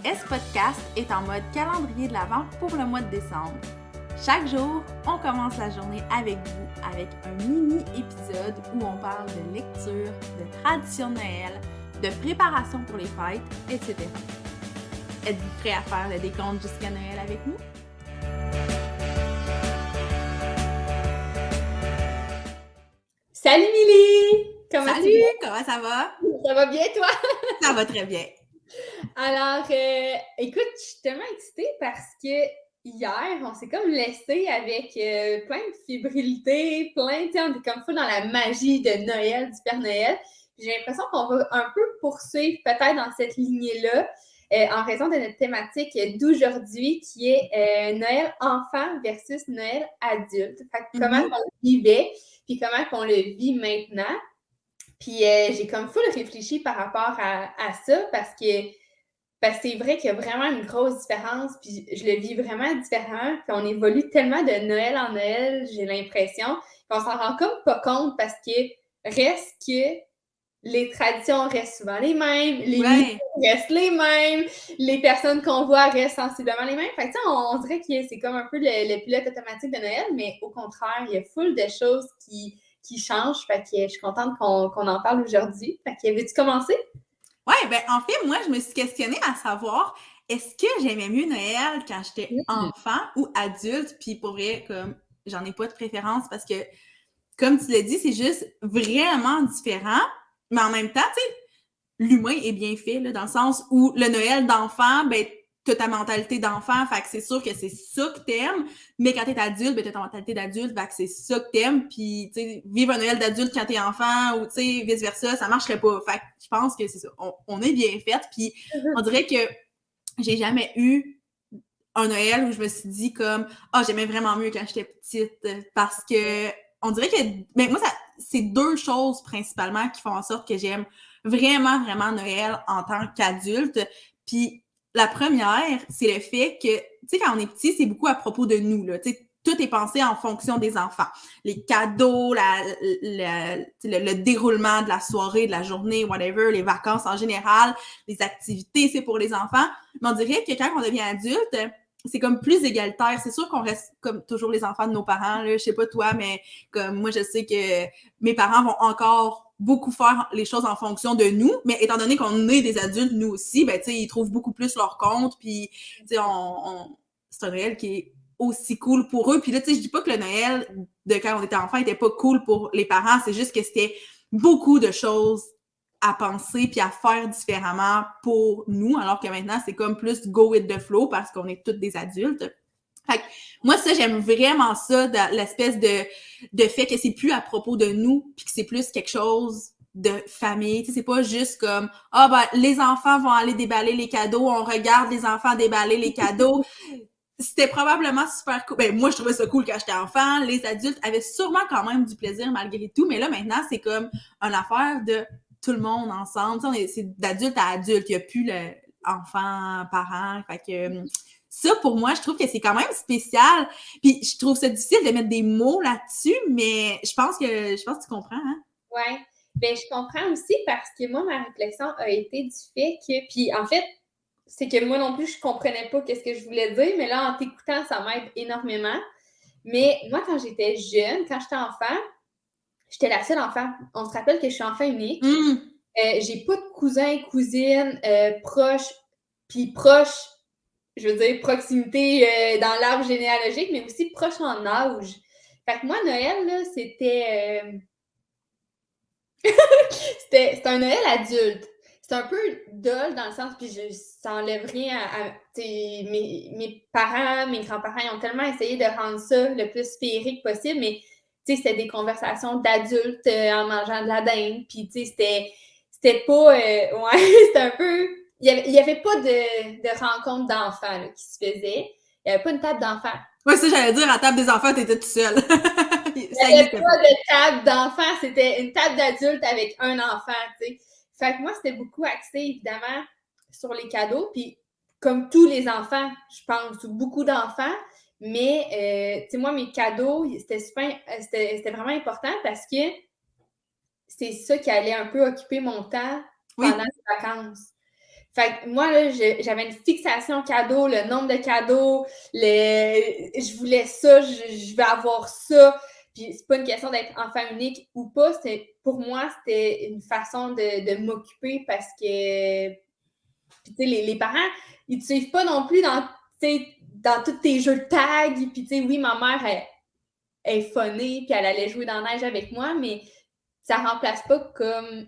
S-Podcast est en mode calendrier de l'Avent pour le mois de décembre. Chaque jour, on commence la journée avec vous avec un mini-épisode où on parle de lecture, de tradition de Noël, de préparation pour les fêtes, etc. Êtes-vous prêts à faire le décompte jusqu'à Noël avec nous? Salut Milly! Salut! Comment ça va? Ça va bien toi? Ça va très bien. Alors, écoute, je suis tellement excitée parce que hier, on s'est comme laissé avec plein de fébrilité, on est comme fou dans la magie de Noël, du Père Noël. J'ai l'impression qu'on va un peu poursuivre peut-être dans cette lignée-là en raison de notre thématique d'aujourd'hui qui est Noël enfant versus Noël adulte. Fait que comment on le vivait, puis comment on le vit maintenant. Puis j'ai comme full réfléchi par rapport à ça parce que c'est vrai qu'il y a vraiment une grosse différence, puis je le vis vraiment différemment, puis on évolue tellement de Noël en Noël, j'ai l'impression, puis on s'en rend comme pas compte parce que reste que les traditions restent souvent les mêmes, les musiques restent les mêmes, les personnes qu'on voit restent sensiblement les mêmes. Fait que tu sais, on dirait que c'est comme un peu le pilote automatique de Noël, mais au contraire, il y a full de choses qui changent. Fait que je suis contente qu'on en parle aujourd'hui. Fait que veux-tu commencer? Ouais, ben en fait, moi, je me suis questionnée à savoir, est-ce que j'aimais mieux Noël quand j'étais enfant ou adulte? Puis pour vrai, comme, j'en ai pas de préférence parce que, comme tu l'as dit, c'est juste vraiment différent. Mais en même temps, tu sais, l'humain est bien fait, là, dans le sens où le Noël d'enfant, ben, t'as ta mentalité d'enfant, fait que c'est sûr que c'est ça que t'aimes, mais quand t'es adulte, ben, t'as ta mentalité d'adulte, fait que c'est ça que t'aimes, puis, tu sais, vivre un Noël d'adulte quand t'es enfant, ou, tu sais, vice-versa, ça marcherait pas. Fait que je pense que c'est ça. On est bien fait, puis on dirait que j'ai jamais eu un Noël où je me suis dit comme, j'aimais vraiment mieux quand j'étais petite, parce que on dirait que, ben, moi, c'est deux choses principalement qui font en sorte que j'aime vraiment Noël en tant qu'adulte. Puis la première, c'est le fait que, tu sais, quand on est petit, c'est beaucoup à propos de nous, là. Tu sais, tout est pensé en fonction des enfants. Les cadeaux, le déroulement de la soirée, de la journée, whatever, les vacances en général, les activités, c'est pour les enfants. Mais on dirait que quand on devient adulte, c'est comme plus égalitaire. C'est sûr qu'on reste comme toujours les enfants de nos parents, là. Je sais pas toi, mais comme moi, je sais que mes parents vont encore beaucoup faire les choses en fonction de nous, mais étant donné qu'on est des adultes, nous aussi, ben, tu sais, ils trouvent beaucoup plus leur compte, puis, tu sais, c'est un Noël qui est aussi cool pour eux. Puis là, tu sais, je dis pas que le Noël de quand on était enfant était pas cool pour les parents, c'est juste que c'était beaucoup de choses à penser puis à faire différemment pour nous, alors que maintenant, c'est comme plus go with the flow parce qu'on est tous des adultes. Fait que moi, ça, j'aime vraiment ça, l'espèce de fait que c'est plus à propos de nous puis que c'est plus quelque chose de famille. Tu sais, c'est pas juste comme, les enfants vont aller déballer les cadeaux, on regarde les enfants déballer les cadeaux. C'était probablement super cool. Ben, moi, je trouvais ça cool quand j'étais enfant. Les adultes avaient sûrement quand même du plaisir malgré tout, mais là, maintenant, c'est comme une affaire de tout le monde ensemble. C'est d'adulte à adulte. Il n'y a plus l'enfant, parent. Fait que ça, pour moi, je trouve que c'est quand même spécial. Puis je trouve ça difficile de mettre des mots là-dessus, mais je pense que tu comprends, hein? Ouais. Ben, je comprends aussi parce que moi, ma réflexion a été du fait que, puis en fait, c'est que moi non plus, je comprenais pas qu'est-ce que je voulais dire, mais là, en t'écoutant, ça m'aide énormément. Mais moi, quand j'étais jeune, quand j'étais enfant, j'étais la seule enfant. On se rappelle que je suis enfant unique. J'ai pas de cousins, cousines proches, je veux dire, proximité dans l'arbre généalogique, mais aussi proches en âge. Fait que moi, Noël, là, c'était un Noël adulte. C'est un peu dole dans le sens, puis ça enlève rien à mes parents, mes grands-parents, ils ont tellement essayé de rendre ça le plus féerique possible, mais c'était des conversations d'adultes en mangeant de la dinde, puis c'était pas... ouais, c'était un peu... Il y avait pas de rencontre d'enfants là, qui se faisait. Il n'y avait pas une table d'enfants. Oui, ça, j'allais dire, à la table des enfants, t'étais tout seul. Il n'y avait pas de table d'enfants, c'était une table d'adulte avec un enfant, tu sais. Fait que moi, c'était beaucoup axé, évidemment, sur les cadeaux. Puis, comme tous les enfants, je pense, beaucoup d'enfants, mais, tu sais, moi, mes cadeaux, c'était vraiment important parce que c'est ça qui allait un peu occuper mon temps pendant les vacances. Fait que moi, là, j'avais une fixation cadeau, le nombre de cadeaux, je voulais ça, je vais avoir ça. Puis c'est pas une question d'être enfant unique ou pas, pour moi, c'était une façon de m'occuper parce que, puis tu sais, les parents, ils te suivent pas non plus dans tous tes jeux de tag. Puis tu sais, oui, ma mère, elle est phonée, puis elle allait jouer dans la neige avec moi, mais ça remplace pas comme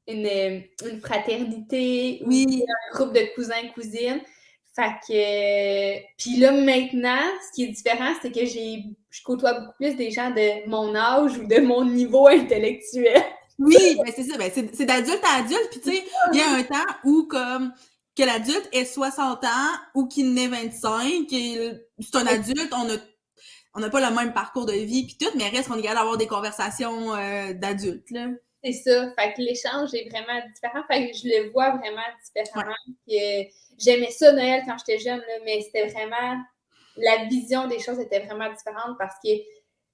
une fraternité ou Oui. un groupe de cousins-cousines. Fait que. Puis là, maintenant, ce qui est différent, c'est que je côtoie beaucoup plus des gens de mon âge ou de mon niveau intellectuel. Oui, ben c'est ça, ben c'est d'adulte à adulte, puis tu sais, il y a un temps où comme que l'adulte ait 60 ans ou qu'il n'ait 25, et c'est un adulte, on n'a pas le même parcours de vie puis tout, mais reste qu'on est capable d'avoir des conversations d'adultes, là. C'est ça. Fait que l'échange est vraiment différent. Fait que je le vois vraiment différemment. Puis, j'aimais ça, Noël, quand j'étais jeune, là, mais c'était vraiment... La vision des choses était vraiment différente parce que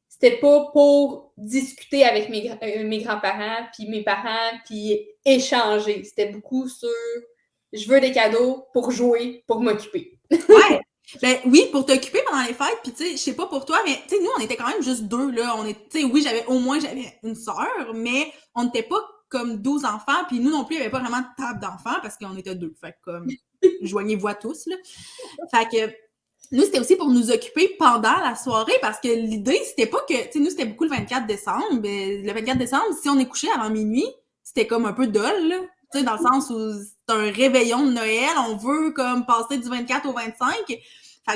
c'était pas pour discuter avec mes grands-parents, puis mes parents, puis échanger. C'était beaucoup sur je veux des cadeaux pour jouer, pour m'occuper. Ouais. Ben oui, pour t'occuper pendant les fêtes, puis tu sais, je sais pas pour toi, mais tu sais, nous, on était quand même juste deux, là. Tu sais, oui, j'avais une sœur, mais on n'était pas comme 12 enfants, puis nous non plus, il n'y avait pas vraiment de table d'enfants parce qu'on était deux. Fait que comme, joignez-vous à tous, là. Fait que nous, c'était aussi pour nous occuper pendant la soirée parce que l'idée, c'était pas que, tu sais, nous, c'était beaucoup le 24 décembre. Ben, le 24 décembre, si on est couché avant minuit, c'était comme un peu dole, là. Tu sais, dans le sens où c'est un réveillon de Noël, on veut comme passer du 24 au 25. Fait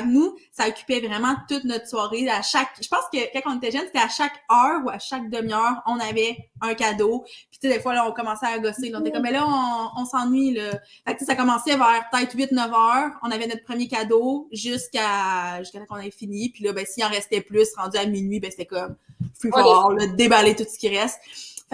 que nous, ça occupait vraiment toute notre soirée. Je pense que quand on était jeunes, c'était à chaque heure ou à chaque demi-heure, on avait un cadeau. Puis tu sais, des fois, là, on commençait à gosser. Là, on était comme, mais là, on s'ennuie, là. Fait que ça commençait vers peut-être 8-9 heures. On avait notre premier cadeau jusqu'à temps qu'on ait fini. Puis là, ben, s'il en restait plus, rendu à minuit, ben, c'était comme free for all, là, déballer tout ce qui reste.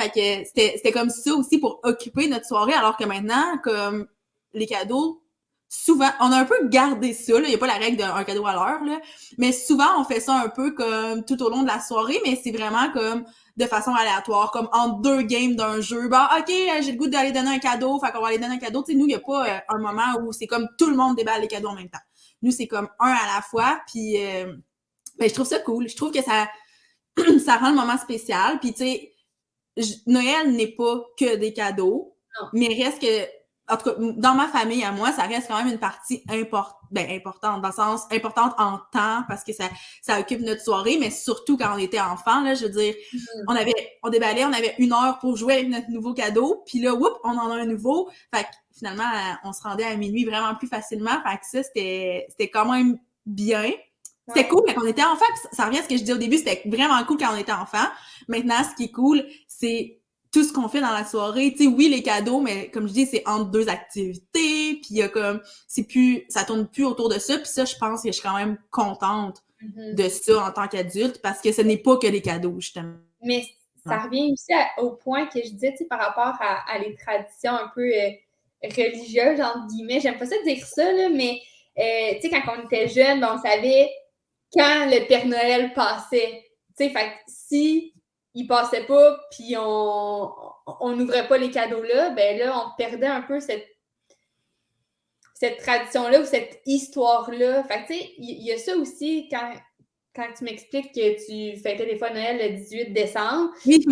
Fait que c'était comme ça aussi pour occuper notre soirée, alors que maintenant, comme les cadeaux, souvent, on a un peu gardé ça, là. Il n'y a pas la règle d'un cadeau à l'heure, là. Mais souvent, on fait ça un peu comme tout au long de la soirée, mais c'est vraiment comme de façon aléatoire, comme en deux games d'un jeu. Bah, OK, j'ai le goût d'aller donner un cadeau, fait qu'on va aller donner un cadeau. Tu sais, nous, il n'y a pas un moment où c'est comme tout le monde déballe les cadeaux en même temps. Nous, c'est comme un à la fois, puis ben, je trouve ça cool. Je trouve que ça ça rend le moment spécial. Puis, tu sais, Noël n'est pas que des cadeaux, Non. mais reste que, en tout cas, dans ma famille, à moi, ça reste quand même une partie importante, dans le sens importante en temps, parce que ça occupe notre soirée, mais surtout quand on était enfant, là, je veux dire, on déballait, on avait 1 heure pour jouer avec notre nouveau cadeau, puis là, on en a un nouveau. Fait que finalement, on se rendait à minuit vraiment plus facilement. Fait que ça, c'était quand même bien. C'était cool quand on était enfant, ça revient à ce que je disais au début, c'était vraiment cool quand on était enfant. Maintenant, ce qui est cool, c'est tout ce qu'on fait dans la soirée. Tu sais, oui, les cadeaux, mais comme je dis, c'est entre deux activités, puis il y a comme, ça tourne plus autour de ça, puis ça, je pense que je suis quand même contente de ça en tant qu'adulte, parce que ce n'est pas que les cadeaux, justement. Mais ça revient aussi au point que je disais, tu sais, par rapport à les traditions un peu religieuses, entre guillemets. J'aime pas ça dire ça, là, mais tu sais, quand on était jeunes, ben, on savait quand le Père Noël passait. Tu sais, fait que si il passait pas, puis on n'ouvrait pas les cadeaux-là, ben là, on perdait un peu cette tradition-là ou cette histoire-là. Fait que, tu sais, il y a ça aussi quand tu m'expliques que tu fêtais des fois Noël le 18 décembre. Oui.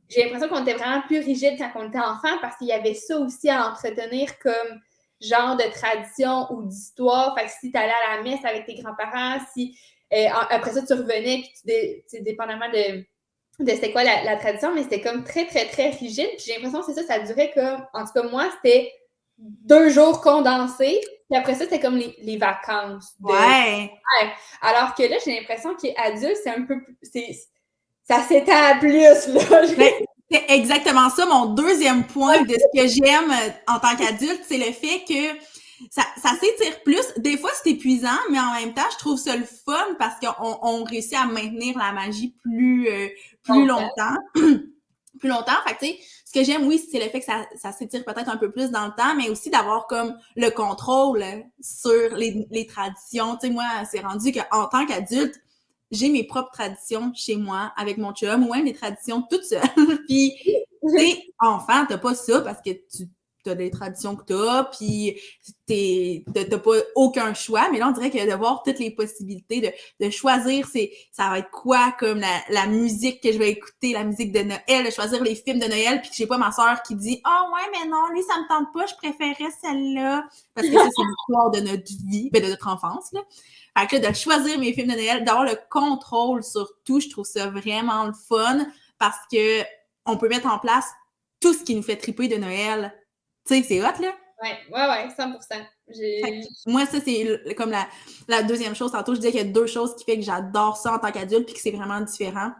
J'ai l'impression qu'on était vraiment plus rigide quand on était enfant parce qu'il y avait ça aussi à entretenir comme genre de tradition ou d'histoire. Fait que si tu allais à la messe avec tes grands-parents, si après ça tu revenais, puis dépendamment de c'était quoi la tradition, mais c'était comme très, très, très rigide. Puis j'ai l'impression que c'est ça durait comme, en tout cas moi, c'était 2 jours condensés. Puis après ça, c'était comme les vacances. Ouais. Alors que là, j'ai l'impression qu'adulte, c'est un peu plus. Ça s'étend plus, là. C'est exactement ça. Mon deuxième point de ce que j'aime en tant qu'adulte, c'est le fait que ça s'étire plus. Des fois, c'est épuisant, mais en même temps, je trouve ça le fun parce qu'on réussit à maintenir la magie plus longtemps. plus longtemps. Fait que, tu sais, ce que j'aime, oui, c'est le fait que ça s'étire peut-être un peu plus dans le temps, mais aussi d'avoir comme le contrôle sur les traditions. Tu sais, moi, c'est rendu qu'en tant qu'adulte, j'ai mes propres traditions chez moi avec mon chum, ou même des traditions toutes seules. Puis, tu sais, enfant, t'as pas ça parce que t'as des traditions que t'as, puis t'as pas aucun choix, mais là, on dirait que de voir toutes les possibilités, de choisir, ça va être quoi, comme la musique que je vais écouter, la musique de Noël, de choisir les films de Noël, puis que j'ai pas ma soeur qui dit « Ah ouais, mais non, lui, ça me tente pas, je préférais celle-là. » Parce que ça, c'est l'histoire de notre vie, de notre enfance, là. Fait que là, de choisir mes films de Noël, d'avoir le contrôle sur tout, je trouve ça vraiment le fun, parce que on peut mettre en place tout ce qui nous fait triper de Noël. Tu sais, c'est hot, là? Ouais, 100%. Moi, ça, c'est comme la deuxième chose. Tantôt, je disais qu'il y a deux choses qui fait que j'adore ça en tant qu'adulte puis que c'est vraiment différent.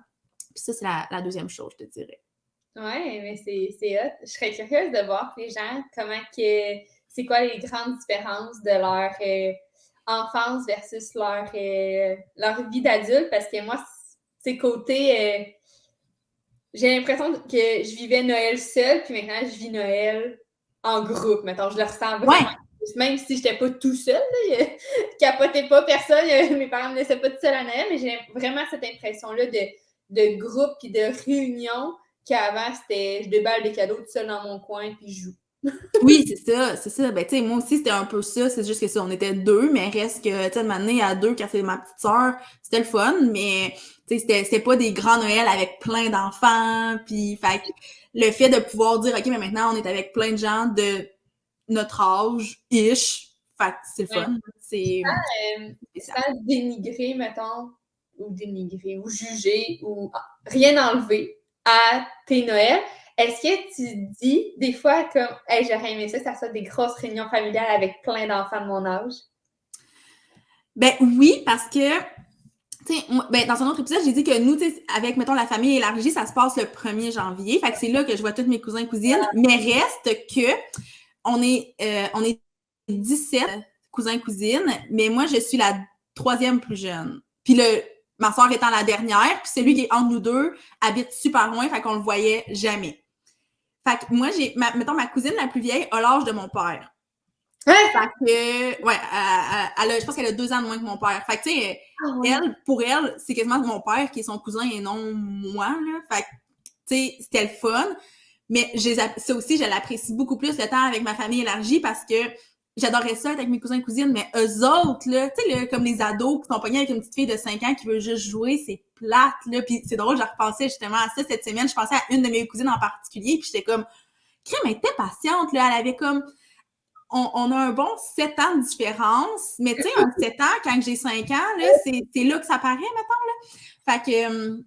Puis ça, c'est la deuxième chose, je te dirais. Ouais, mais c'est hot. Je serais curieuse de voir les gens, c'est quoi les grandes différences de leur enfance versus leur vie d'adulte, parce que moi, c'est côté... j'ai l'impression que je vivais Noël seule, puis maintenant, je vis Noël en groupe. Mettons, je le ressens vraiment. Ouais. Même si je n'étais pas tout seul, là, capotais pas personne, mes parents ne me laissaient pas tout seul à Noël, mais j'ai vraiment cette impression-là de groupe et de réunion qu'avant, c'était je déballe des cadeaux tout seul dans mon coin puis je joue. Oui, c'est ça. Ben, tu sais, moi aussi, c'était un peu ça. C'est juste que ça, on était deux, mais reste que, tu sais, de m'amener à deux quand c'est ma petite sœur, c'était le fun, mais, tu sais, c'était pas des grands Noëls avec plein d'enfants, puis, fait que le fait de pouvoir dire, OK, mais maintenant, on est avec plein de gens de notre âge-ish, fait que c'est le fun. C'est sans dénigrer, mettons, ou juger, ou rien enlever à tes Noëls. Est-ce que tu dis des fois comme hey, j'aurais aimé ça soit des grosses réunions familiales avec plein d'enfants de mon âge? Ben oui, parce que ben, dans un autre épisode, j'ai dit que nous, avec, mettons, la famille élargie, ça se passe le 1er janvier. Fait que c'est là que je vois tous mes cousins et cousines. Mais reste que on est 17 cousins et cousines, mais moi, je suis la 3e plus jeune. Puis ma soeur étant la dernière, puis celui qui est entre nous deux habite super loin, fait qu'on le voyait jamais. Fait que moi, mettons, ma cousine la plus vieille a l'âge de mon père. Ouais. Fait que, ouais, je pense qu'elle a 2 ans de moins que mon père. Fait que, tu sais, pour elle, c'est quasiment mon père qui est son cousin et non moi, là. Fait que, tu sais, c'était le fun. Mais ça aussi, je l'apprécie beaucoup plus le temps avec ma famille élargie parce que j'adorais ça être avec mes cousins et cousines, mais eux autres, là, tu sais, comme les ados qui sont pognés avec une petite fille de 5 ans qui veut juste jouer, c'est plate, là. Puis c'est drôle, je repensais justement à ça cette semaine. Je pensais à une de mes cousines en particulier, puis j'étais comme, crème, elle était patiente, là. Elle avait comme... On a un bon 7 ans de différence, mais tu sais, un 7 ans, quand j'ai 5 ans, là, c'est là que ça paraît, mettons, là. Fait que, tu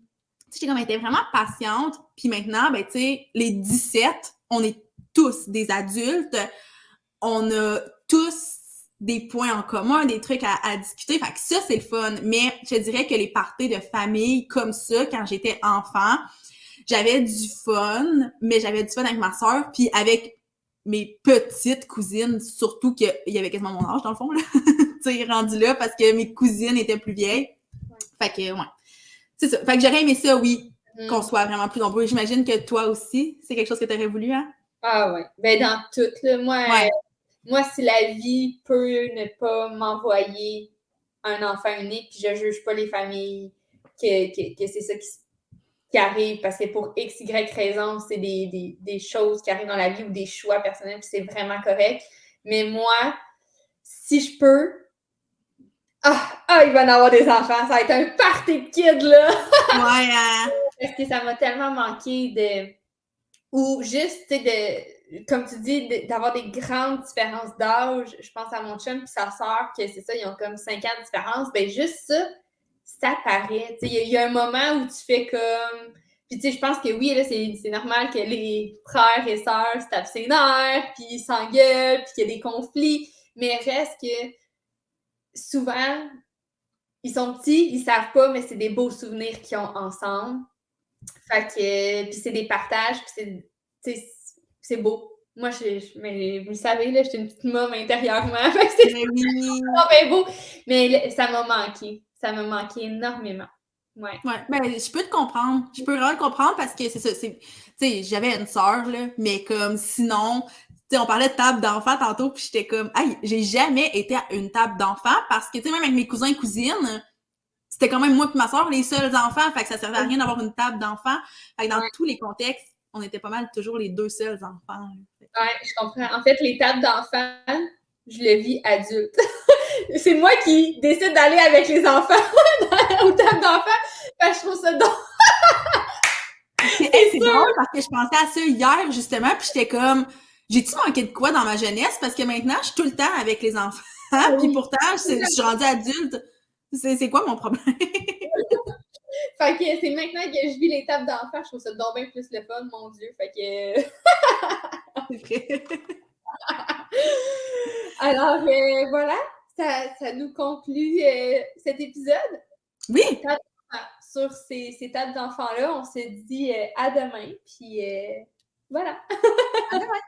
sais, comme elle était vraiment patiente, puis maintenant, ben, tu sais, les 17, on est tous des adultes, on a tous des points en commun, des trucs à discuter, fait que ça, c'est le fun, mais je dirais que les parties de famille comme ça, quand j'étais enfant, j'avais du fun, mais j'avais du fun avec ma sœur, puis avec mes petites cousines, surtout qu'il y avait quasiment mon âge, dans le fond, là. Tu sais, rendu là, parce que mes cousines étaient plus vieilles. Fait que, ouais. C'est ça. Fait que j'aurais aimé ça, oui, qu'on soit vraiment plus nombreux. J'imagine que toi aussi, c'est quelque chose que tu aurais voulu, hein? Ah ouais. Ben, dans tout, là. Moi, si la vie peut ne pas m'envoyer un enfant unique, puis je juge pas les familles que c'est ça qui arrive, parce que pour X, Y raison, c'est des choses qui arrivent dans la vie ou des choix personnels, puis c'est vraiment correct. Mais moi, si je peux, il va y en avoir des enfants, ça va être un party de kids, là! Ouais, Parce que ça m'a tellement manqué ou juste, tu sais, comme tu dis, d'avoir des grandes différences d'âge. Je pense à mon chum et sa sœur, que c'est ça, ils ont comme 5 ans de différence. Ben juste ça paraît. Tu sais, il y a un moment où tu fais comme... Puis tu sais, je pense que oui, là, c'est normal que les frères et sœurs se tapent ses nerfs, puis ils s'engueulent, puis qu'il y a des conflits. Mais reste que souvent, ils sont petits, ils savent pas, mais c'est des beaux souvenirs qu'ils ont ensemble. Fait que, puis c'est des partages, puis c'est beau. Moi, mais vous le savez, là, j'étais une petite môme intérieurement. Fait que c'est bien beau. Mais ça m'a manqué. Ça m'a manqué énormément. Ouais. Ben, je peux te comprendre. Je peux vraiment te comprendre parce que c'est ça. Tu sais, j'avais une sœur, là, mais comme sinon, tu sais, on parlait de table d'enfants tantôt, puis j'étais comme, hey, j'ai jamais été à une table d'enfants parce que, tu sais, même avec mes cousins et cousines, c'était quand même moi et ma soeur les seuls enfants, fait que ça servait à rien d'avoir une table d'enfants. Fait que dans tous les contextes, on était pas mal toujours les 2 seuls enfants. Ouais, je comprends. En fait, les tables d'enfants, je le vis adulte. C'est moi qui décide d'aller avec les enfants aux tables d'enfants parce que je trouve ça drôle. C'est drôle parce que je pensais à ça hier, justement, puis j'étais comme, j'ai-tu manqué de quoi dans ma jeunesse? Parce que maintenant, je suis tout le temps avec les enfants, puis pourtant, je suis rendue adulte. C'est quoi mon problème? Fait que c'est maintenant que je vis les tables d'enfants, je trouve ça donc bien plus le fun, mon Dieu. Fait que... C'est vrai. Alors, voilà, ça nous conclut cet épisode. Oui! Sur ces tables d'enfants-là, on se dit à demain, puis voilà. À demain!